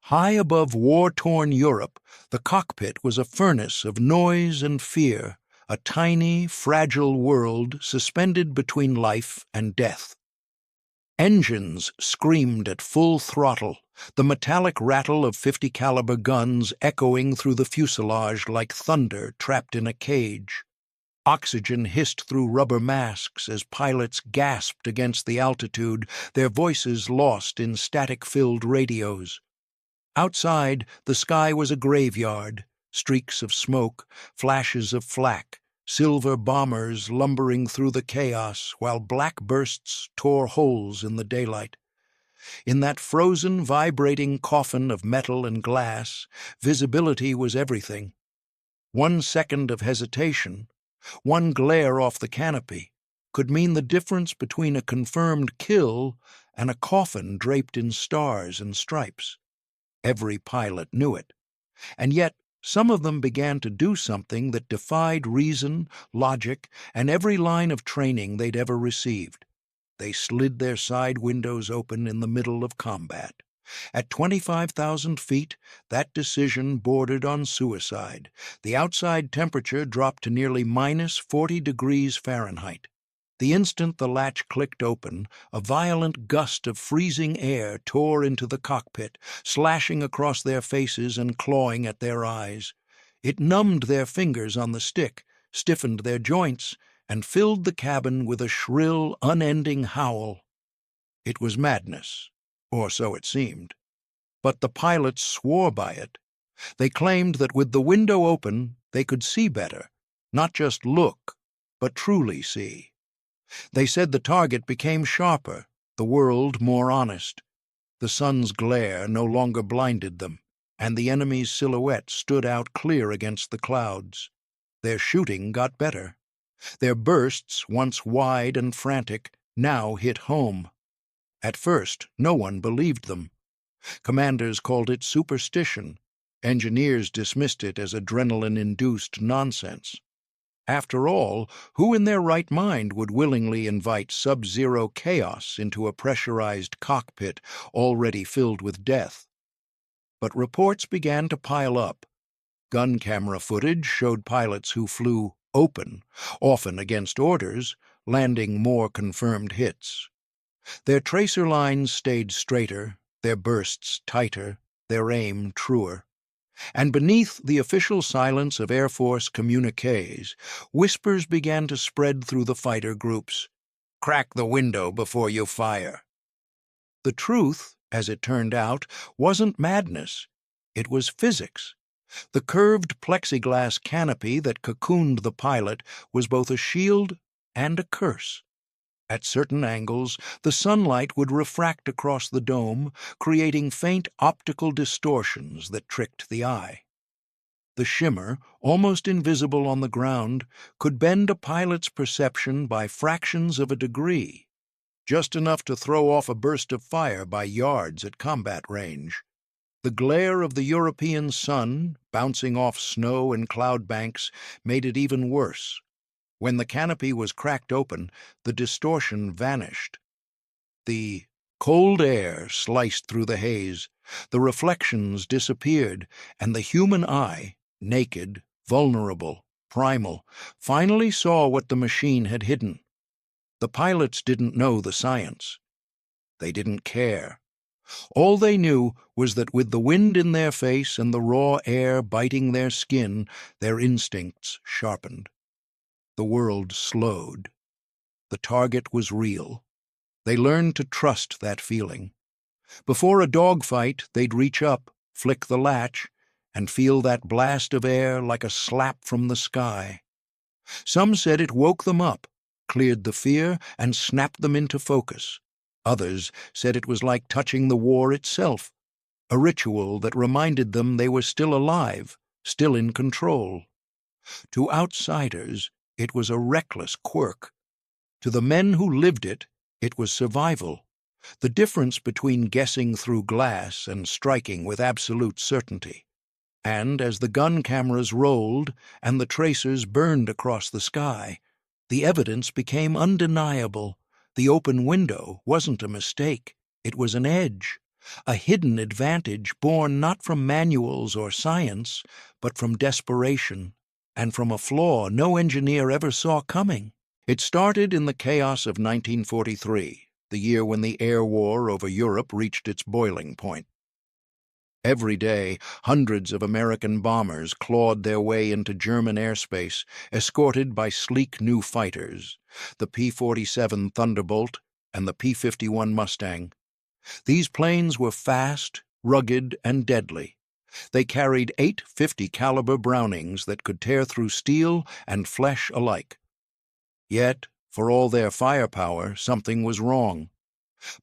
High above war-torn Europe, the cockpit was a furnace of noise and fear, a tiny, fragile world suspended between life and death. Engines screamed at full throttle, the metallic rattle of 50-caliber guns echoing through the fuselage like thunder trapped in a cage. Oxygen hissed through rubber masks as pilots gasped against the altitude, their voices lost in static-filled radios. Outside, the sky was a graveyard, streaks of smoke, flashes of flak, silver bombers lumbering through the chaos while black bursts tore holes in the daylight. In that frozen, vibrating coffin of metal and glass, visibility was everything. 1 second of hesitation, one glare off the canopy, could mean the difference between a confirmed kill and a coffin draped in stars and stripes. Every pilot knew it, and yet some of them began to do something that defied reason, logic, and every line of training they'd ever received. They slid their side windows open in the middle of combat. At 25,000 feet, that decision bordered on suicide. The outside temperature dropped to nearly minus 40 degrees Fahrenheit. The instant the latch clicked open, a violent gust of freezing air tore into the cockpit, slashing across their faces and clawing at their eyes. It numbed their fingers on the stick, stiffened their joints, and filled the cabin with a shrill, unending howl. It was madness, or so it seemed. But the pilots swore by it. They claimed that with the window open, they could see better, not just look, but truly see. They said the target became sharper, the world more honest. The sun's glare no longer blinded them, and the enemy's silhouette stood out clear against the clouds. Their shooting got better. Their bursts, once wide and frantic, now hit home. At first, no one believed them. Commanders called it superstition. Engineers dismissed it as adrenaline-induced nonsense. After all, who in their right mind would willingly invite sub-zero chaos into a pressurized cockpit already filled with death? But reports began to pile up. Gun camera footage showed pilots who flew open, often against orders, landing more confirmed hits. Their tracer lines stayed straighter, their bursts tighter, their aim truer. And beneath the official silence of Air Force communiques, whispers began to spread through the fighter groups. Crack the window before you fire. The truth, as it turned out, wasn't madness. It was physics. The curved plexiglass canopy that cocooned the pilot was both a shield and a curse. At certain angles, the sunlight would refract across the dome, creating faint optical distortions that tricked the eye. The shimmer, almost invisible on the ground, could bend a pilot's perception by fractions of a degree, just enough to throw off a burst of fire by yards at combat range. The glare of the European sun, bouncing off snow and cloud banks, made it even worse. When the canopy was cracked open, the distortion vanished. The cold air sliced through the haze, the reflections disappeared, and the human eye, naked, vulnerable, primal, finally saw what the machine had hidden. The pilots didn't know the science. They didn't care. All they knew was that with the wind in their face and the raw air biting their skin, their instincts sharpened. The world slowed. The target was real. They learned to trust that feeling. Before a dogfight, they'd reach up, flick the latch, and feel that blast of air like a slap from the sky. Some said it woke them up, cleared the fear, and snapped them into focus. Others said it was like touching the war itself, a ritual that reminded them they were still alive, still in control. To outsiders, it was a reckless quirk. To the men who lived it, it was survival, the difference between guessing through glass and striking with absolute certainty. And as the gun cameras rolled and the tracers burned across the sky, the evidence became undeniable. The open window wasn't a mistake. It was an edge, a hidden advantage born not from manuals or science, but from desperation, and from a flaw no engineer ever saw coming. It started in the chaos of 1943, the year when the air war over Europe reached its boiling point. Every day, hundreds of American bombers clawed their way into German airspace, escorted by sleek new fighters, the P-47 Thunderbolt and the P-51 Mustang. These planes were fast, rugged, and deadly. They carried 8 50-caliber Brownings that could tear through steel and flesh alike. Yet, for all their firepower, something was wrong.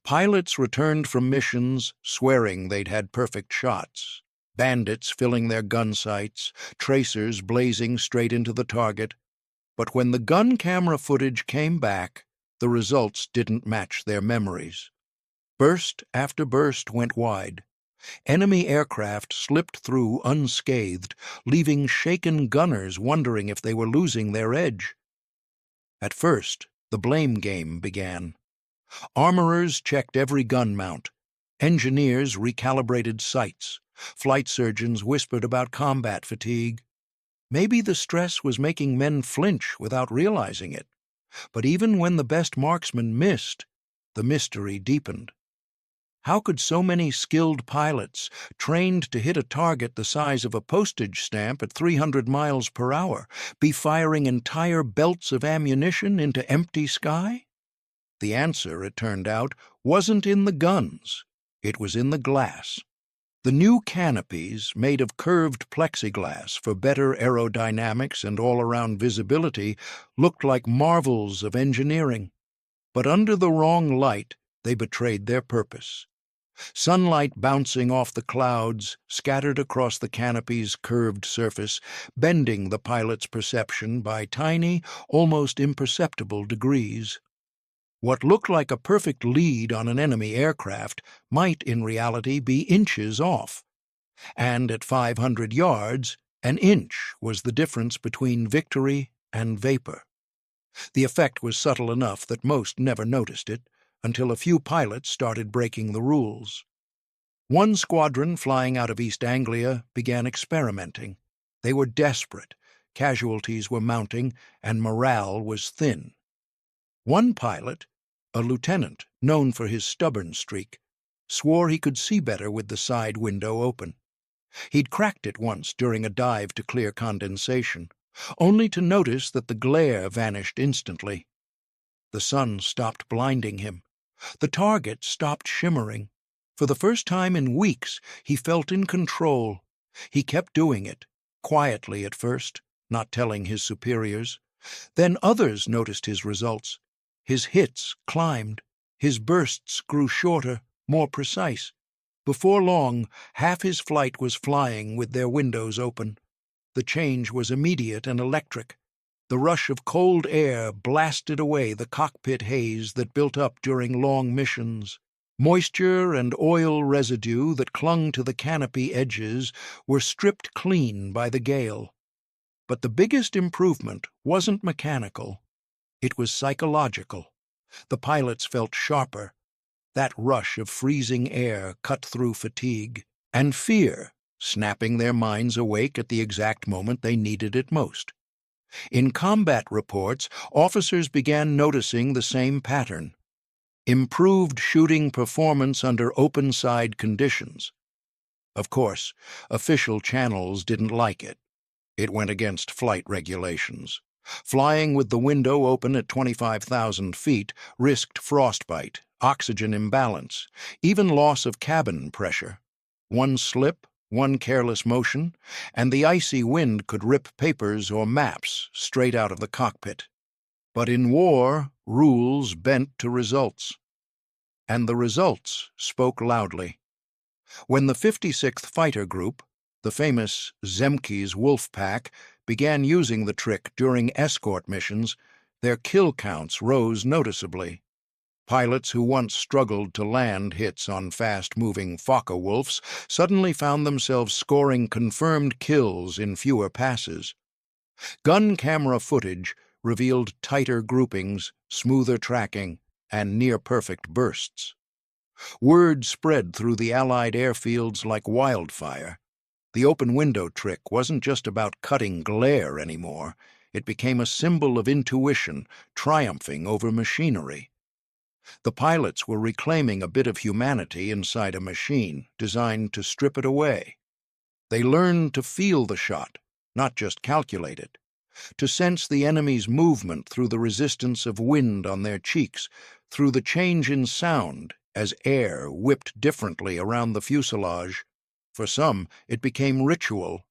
Pilots returned from missions swearing they'd had perfect shots, bandits filling their gun sights, tracers blazing straight into the target. But when the gun camera footage came back, the results didn't match their memories. Burst after burst went wide. Enemy aircraft slipped through unscathed, leaving shaken gunners wondering if they were losing their edge. At first, the blame game began. Armorers checked every gun mount. Engineers recalibrated sights. Flight surgeons whispered about combat fatigue. Maybe the stress was making men flinch without realizing it. But even when the best marksmen missed, the mystery deepened. How could so many skilled pilots, trained to hit a target the size of a postage stamp at 300 miles per hour, be firing entire belts of ammunition into empty sky? The answer, it turned out, wasn't in the guns. It was in the glass. The new canopies, made of curved plexiglass for better aerodynamics and all-around visibility, looked like marvels of engineering. But under the wrong light, they betrayed their purpose. Sunlight bouncing off the clouds scattered across the canopy's curved surface, bending the pilot's perception by tiny, almost imperceptible degrees. What looked like a perfect lead on an enemy aircraft might in reality be inches off. And at 500 yards, an inch was the difference between victory and vapor. The effect was subtle enough that most never noticed it, until a few pilots started breaking the rules. One squadron flying out of East Anglia began experimenting. They were desperate, casualties were mounting, and morale was thin. One pilot, a lieutenant known for his stubborn streak, swore he could see better with the side window open. He'd cracked it once during a dive to clear condensation, only to notice that the glare vanished instantly. The sun stopped blinding him. The target stopped shimmering. For the first time in weeks, he felt in control. He kept doing it, quietly at first, not telling his superiors. Then others noticed his results. His hits climbed. His bursts grew shorter, more precise. Before long, half his flight was flying with their windows open. The change was immediate and electric. The rush of cold air blasted away the cockpit haze that built up during long missions. Moisture and oil residue that clung to the canopy edges were stripped clean by the gale. But the biggest improvement wasn't mechanical. It was psychological. The pilots felt sharper. That rush of freezing air cut through fatigue, and fear, snapping their minds awake at the exact moment they needed it most. In combat reports, officers began noticing the same pattern. Improved shooting performance under open-side conditions. Of course, official channels didn't like it. It went against flight regulations. Flying with the window open at 25,000 feet risked frostbite, oxygen imbalance, even loss of cabin pressure. One slip, one careless motion, and the icy wind could rip papers or maps straight out of the cockpit. But in war, rules bent to results. And the results spoke loudly. When the 56th Fighter Group, the famous Zemke's Wolf Pack, began using the trick during escort missions, their kill counts rose noticeably. Pilots who once struggled to land hits on fast-moving Focke-Wulfs suddenly found themselves scoring confirmed kills in fewer passes. Gun camera footage revealed tighter groupings, smoother tracking, and near-perfect bursts. Word spread through the Allied airfields like wildfire. The open window trick wasn't just about cutting glare anymore. It became a symbol of intuition, triumphing over machinery. The pilots were reclaiming a bit of humanity inside a machine designed to strip it away. They learned to feel the shot, not just calculate it, to sense the enemy's movement through the resistance of wind on their cheeks, through the change in sound as air whipped differently around the fuselage. For some, it became ritual.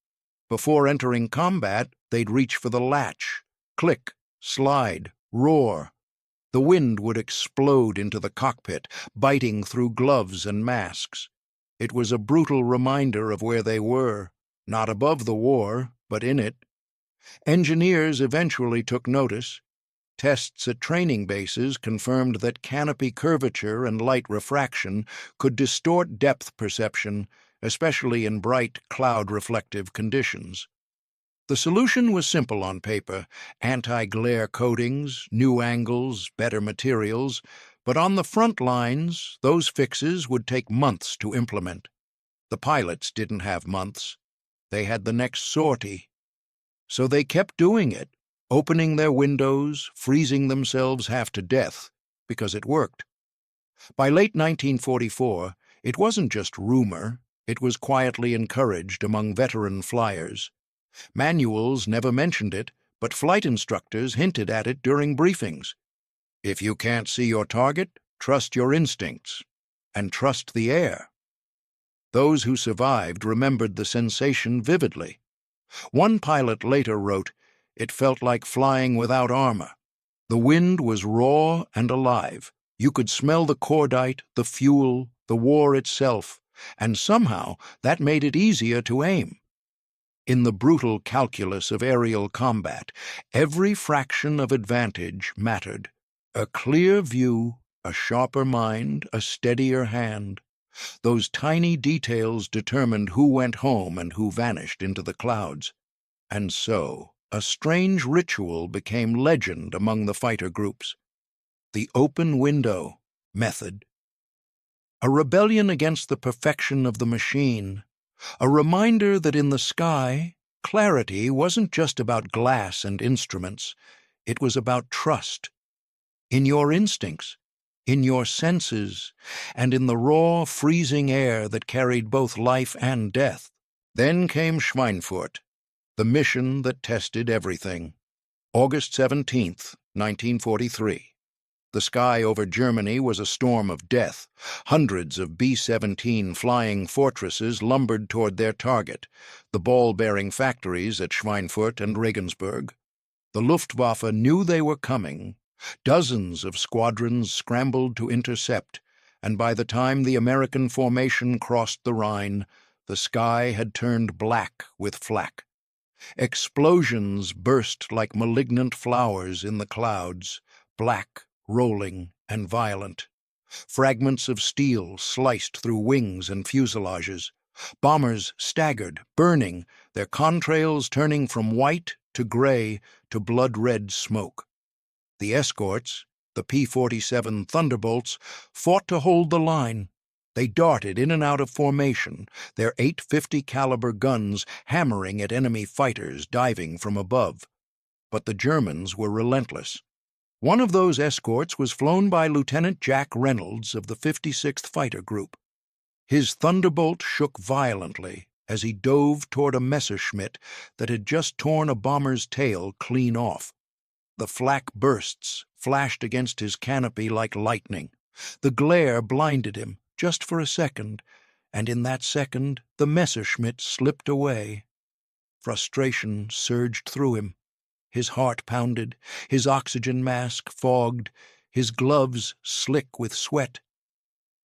Before entering combat, they'd reach for the latch, click, slide, roar. The wind would explode into the cockpit, biting through gloves and masks. It was a brutal reminder of where they were, not above the war, but in it. Engineers eventually took notice. Tests at training bases confirmed that canopy curvature and light refraction could distort depth perception, especially in bright, cloud-reflective conditions. The solution was simple on paper: anti-glare coatings, new angles, better materials, but on the front lines, those fixes would take months to implement. The pilots didn't have months. They had the next sortie. So they kept doing it, opening their windows, freezing themselves half to death, because it worked. By late 1944, it wasn't just rumor, it was quietly encouraged among veteran flyers. Manuals never mentioned it, but flight instructors hinted at it during briefings. If you can't see your target, trust your instincts, and trust the air. Those who survived remembered the sensation vividly. One pilot later wrote, "It felt like flying without armor. The wind was raw and alive. You could smell the cordite, the fuel, the war itself, and somehow that made it easier to aim." In the brutal calculus of aerial combat, every fraction of advantage mattered. A clear view, a sharper mind, a steadier hand. Those tiny details determined who went home and who vanished into the clouds. And so, a strange ritual became legend among the fighter groups. The open window method. A rebellion against the perfection of the machine. A reminder that in the sky, clarity wasn't just about glass and instruments. It was about trust. In your instincts, in your senses, and in the raw, freezing air that carried both life and death. Then came Schweinfurt, the mission that tested everything. August 17th, 1943. The sky over Germany was a storm of death. Hundreds of B-17 flying fortresses lumbered toward their target, the ball-bearing factories at Schweinfurt and Regensburg. The Luftwaffe knew they were coming. Dozens of squadrons scrambled to intercept, and by the time the American formation crossed the Rhine, the sky had turned black with flak. Explosions burst like malignant flowers in the clouds, black, rolling, and violent. Fragments of steel sliced through wings and fuselages. Bombers staggered, burning, their contrails turning from white to gray to blood-red smoke. The escorts, the P-47 Thunderbolts, fought to hold the line. They darted in and out of formation, their .850 caliber guns hammering at enemy fighters diving from above. But the Germans were relentless. One of those escorts was flown by Lieutenant Jack Reynolds of the 56th Fighter Group. His Thunderbolt shook violently as he dove toward a Messerschmitt that had just torn a bomber's tail clean off. The flak bursts flashed against his canopy like lightning. The glare blinded him, just for a second, and in that second the Messerschmitt slipped away. Frustration surged through him. His heart pounded, his oxygen mask fogged, his gloves slick with sweat.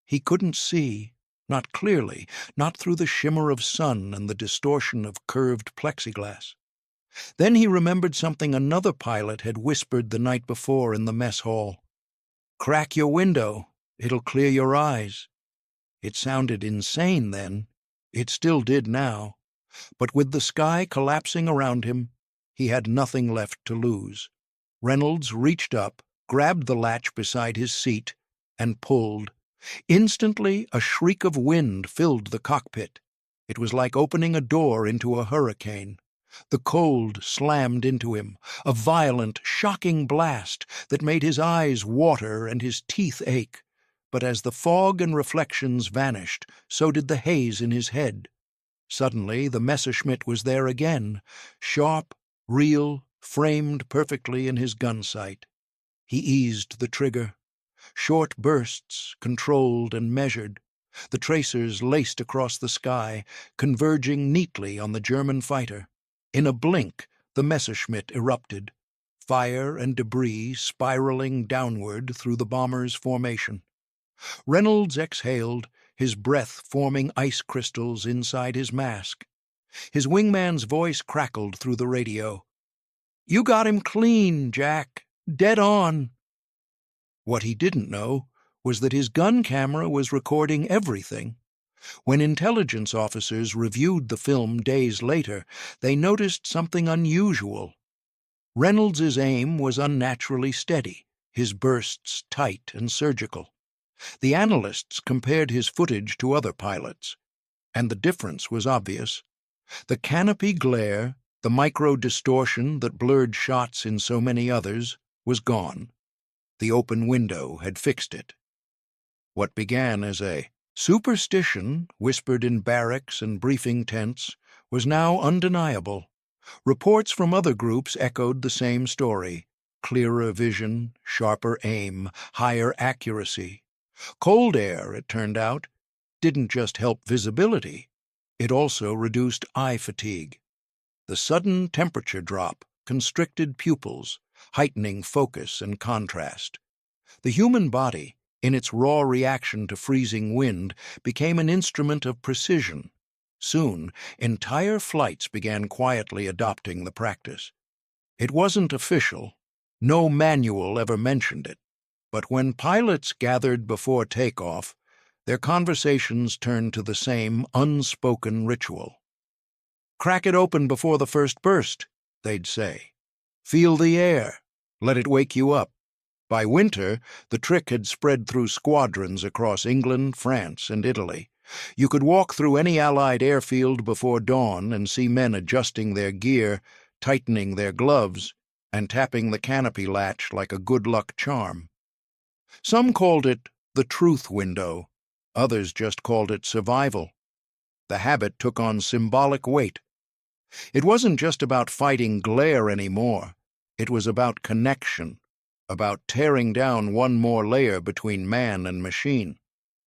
He couldn't see, not clearly, not through the shimmer of sun and the distortion of curved plexiglas. Then he remembered something another pilot had whispered the night before in the mess hall. "Crack your window. It'll clear your eyes." It sounded insane then. It still did now. But with the sky collapsing around him, he had nothing left to lose. Reynolds reached up, grabbed the latch beside his seat, and pulled. Instantly, a shriek of wind filled the cockpit. It was like opening a door into a hurricane. The cold slammed into him, a violent, shocking blast that made his eyes water and his teeth ache. But as the fog and reflections vanished, so did the haze in his head. Suddenly, the Messerschmitt was there again, sharp, real, framed perfectly in his gun sight. He eased the trigger. Short bursts, controlled and measured. The tracers laced across the sky, converging neatly on the German fighter. In a blink, the Messerschmitt erupted, fire and debris spiraling downward through the bomber's formation. Reynolds exhaled, his breath forming ice crystals inside his mask. His wingman's voice crackled through the radio. "You got him clean, Jack. Dead on." What he didn't know was that his gun camera was recording everything. When intelligence officers reviewed the film days later, they noticed something unusual. Reynolds's aim was unnaturally steady, his bursts tight and surgical. The analysts compared his footage to other pilots, and the difference was obvious. The canopy glare, the micro-distortion that blurred shots in so many others, was gone. The open window had fixed it. What began as a superstition whispered in barracks and briefing tents was now undeniable. Reports from other groups echoed the same story: clearer vision, sharper aim, higher accuracy. Cold air, it turned out, didn't just help visibility, it also reduced eye fatigue. The sudden temperature drop constricted pupils, heightening focus and contrast. The human body, in its raw reaction to freezing wind, became an instrument of precision. Soon, entire flights began quietly adopting the practice. It wasn't official. No manual ever mentioned it. But when pilots gathered before takeoff, their conversations turned to the same unspoken ritual. "Crack it open before the first burst," they'd say. "Feel the air. Let it wake you up." By winter, the trick had spread through squadrons across England, France, and Italy. You could walk through any Allied airfield before dawn and see men adjusting their gear, tightening their gloves, and tapping the canopy latch like a good luck charm. Some called it the truth window. Others just called it survival. The habit took on symbolic weight. It wasn't just about fighting glare anymore. It was about connection, about tearing down one more layer between man and machine.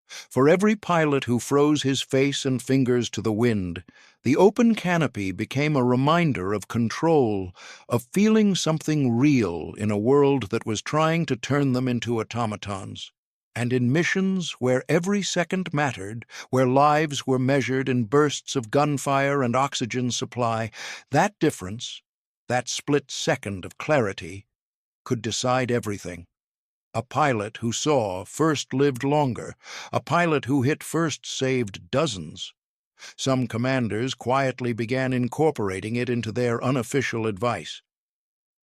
For every pilot who froze his face and fingers to the wind, the open canopy became a reminder of control, of feeling something real in a world that was trying to turn them into automatons. And in missions where every second mattered, where lives were measured in bursts of gunfire and oxygen supply, that difference, that split second of clarity, could decide everything. A pilot who saw first lived longer. A pilot who hit first saved dozens. Some commanders quietly began incorporating it into their unofficial advice.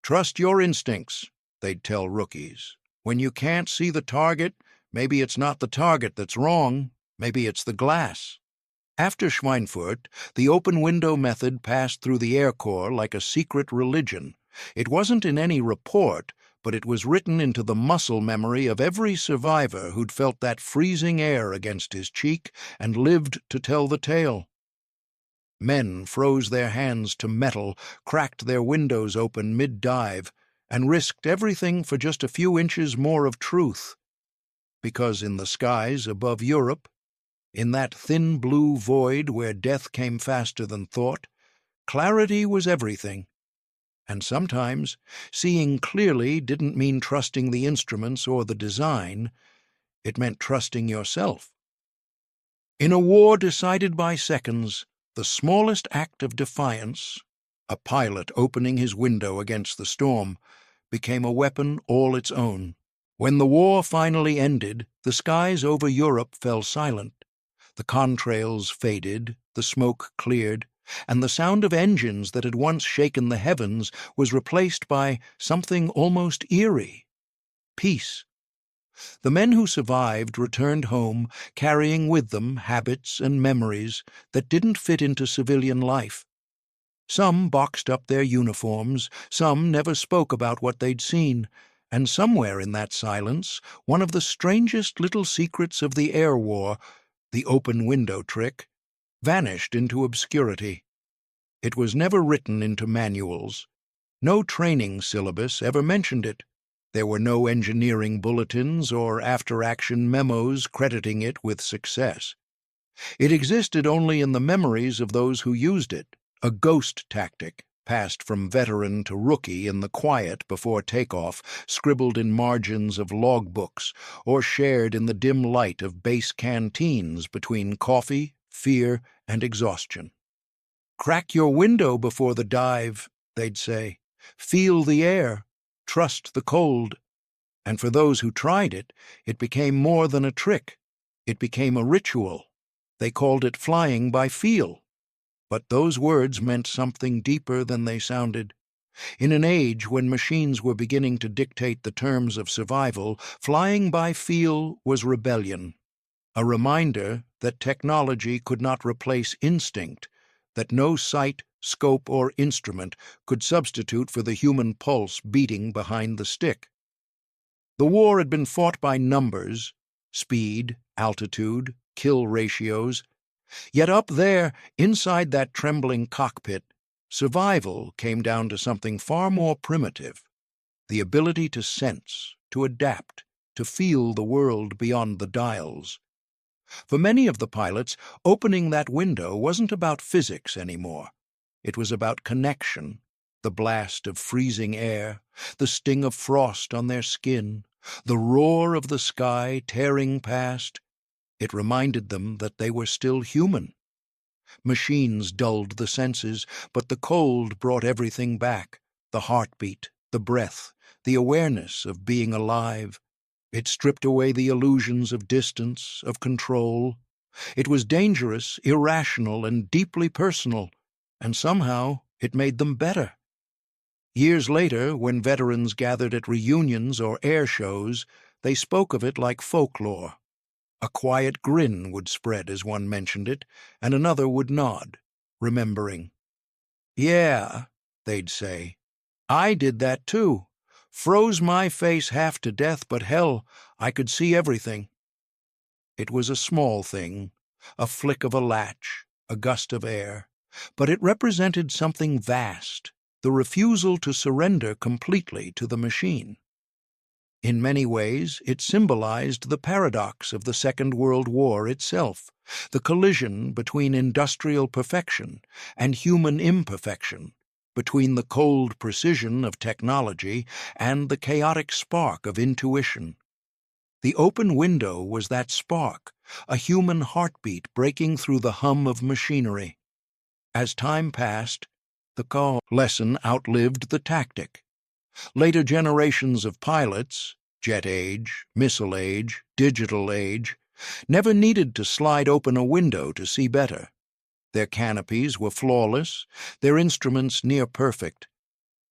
"Trust your instincts," they'd tell rookies. "When you can't see the target, maybe it's not the target that's wrong. Maybe it's the glass." After Schweinfurt, the open window method passed through the Air Corps like a secret religion. It wasn't in any report, but it was written into the muscle memory of every survivor who'd felt that freezing air against his cheek and lived to tell the tale. Men froze their hands to metal, cracked their windows open mid-dive, and risked everything for just a few inches more of truth. Because in the skies above Europe, in that thin blue void where death came faster than thought, clarity was everything. And sometimes, seeing clearly didn't mean trusting the instruments or the design. It meant trusting yourself. In a war decided by seconds, the smallest act of defiance, a pilot opening his window against the storm, became a weapon all its own. When the war finally ended, the skies over Europe fell silent. The contrails faded, the smoke cleared, and the sound of engines that had once shaken the heavens was replaced by something almost eerie: peace. The men who survived returned home carrying with them habits and memories that didn't fit into civilian life. Some boxed up their uniforms, some never spoke about what they'd seen, and somewhere in that silence, one of the strangest little secrets of the air war, the open window trick, vanished into obscurity. It was never written into manuals. No training syllabus ever mentioned it. There were no engineering bulletins or after-action memos crediting it with success. It existed only in the memories of those who used it, a ghost tactic, passed from veteran to rookie in the quiet before takeoff, scribbled in margins of logbooks, or shared in the dim light of base canteens between coffee, fear, and exhaustion. "Crack your window before the dive," they'd say. "Feel the air. Trust the cold." And for those who tried it, it became more than a trick. It became a ritual. They called it flying by feel. But those words meant something deeper than they sounded. In an age when machines were beginning to dictate the terms of survival, flying by feel was rebellion, a reminder that technology could not replace instinct, that no sight, scope, or instrument could substitute for the human pulse beating behind the stick. The war had been fought by numbers, speed, altitude, kill ratios. Yet up there, inside that trembling cockpit, survival came down to something far more primitive: the ability to sense, to adapt, to feel the world beyond the dials. For many of the pilots, opening that window wasn't about physics anymore. It was about connection, the blast of freezing air, the sting of frost on their skin, the roar of the sky tearing past. It reminded them that they were still human. Machines dulled the senses, but the cold brought everything back: the heartbeat, the breath, the awareness of being alive. It stripped away the illusions of distance, of control. It was dangerous, irrational, and deeply personal, and somehow it made them better. Years later, when veterans gathered at reunions or air shows, they spoke of it like folklore. A quiet grin would spread as one mentioned it, and another would nod, remembering. "Yeah," they'd say, "I did that too. Froze my face half to death, but hell, I could see everything." It was a small thing, a flick of a latch, a gust of air, but it represented something vast, the refusal to surrender completely to the machine. In many ways, it symbolized the paradox of the Second World War itself, the collision between industrial perfection and human imperfection, between the cold precision of technology and the chaotic spark of intuition. The open window was that spark, a human heartbeat breaking through the hum of machinery. As time passed, the lesson outlived the tactic. Later generations of pilots, jet age, missile age, digital age, never needed to slide open a window to see better. Their canopies were flawless, their instruments near perfect.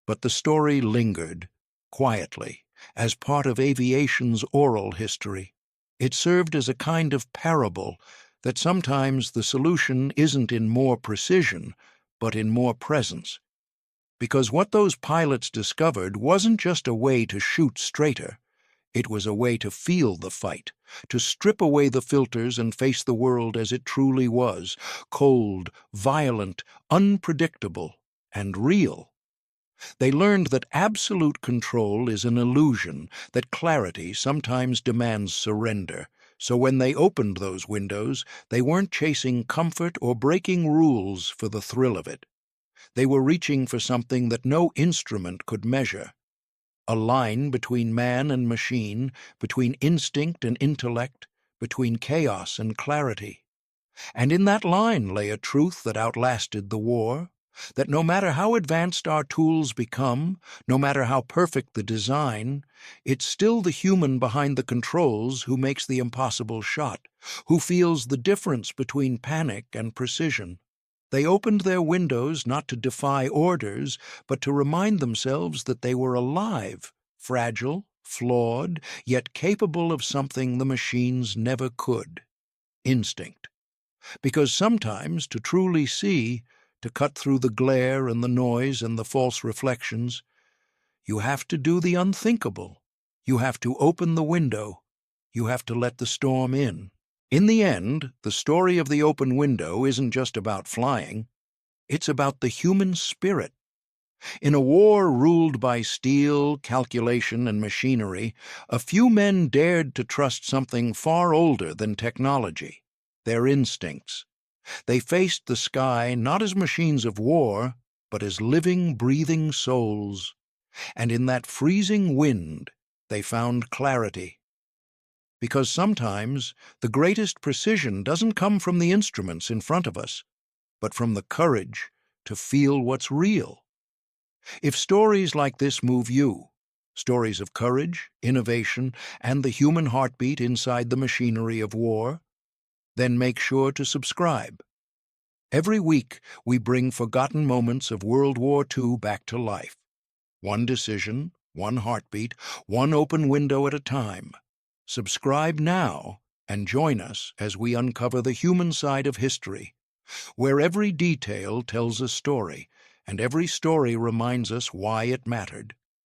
But the story lingered, quietly, as part of aviation's oral history. It served as a kind of parable that sometimes the solution isn't in more precision, but in more presence. Because what those pilots discovered wasn't just a way to shoot straighter. It was a way to feel the fight, to strip away the filters and face the world as it truly was: cold, violent, unpredictable, and real. They learned that absolute control is an illusion, that clarity sometimes demands surrender. So when they opened those windows, they weren't chasing comfort or breaking rules for the thrill of it. They were reaching for something that no instrument could measure: a line between man and machine, between instinct and intellect, between chaos and clarity. And in that line lay a truth that outlasted the war, that no matter how advanced our tools become, no matter how perfect the design, it's still the human behind the controls who makes the impossible shot, who feels the difference between panic and precision. They opened their windows not to defy orders, but to remind themselves that they were alive, fragile, flawed, yet capable of something the machines never could: instinct. Because sometimes, to truly see, to cut through the glare and the noise and the false reflections, you have to do the unthinkable. You have to open the window. You have to let the storm in. In the end, the story of the open window isn't just about flying. It's about the human spirit. In a war ruled by steel, calculation, and machinery, a few men dared to trust something far older than technology: their instincts. They faced the sky not as machines of war, but as living, breathing souls. And in that freezing wind, they found clarity. Because sometimes the greatest precision doesn't come from the instruments in front of us, but from the courage to feel what's real. If stories like this move you, stories of courage, innovation, and the human heartbeat inside the machinery of war, then make sure to subscribe. Every week, we bring forgotten moments of World War II back to life. One decision, one heartbeat, one open window at a time. Subscribe now and join us as we uncover the human side of history, where every detail tells a story, and every story reminds us why it mattered.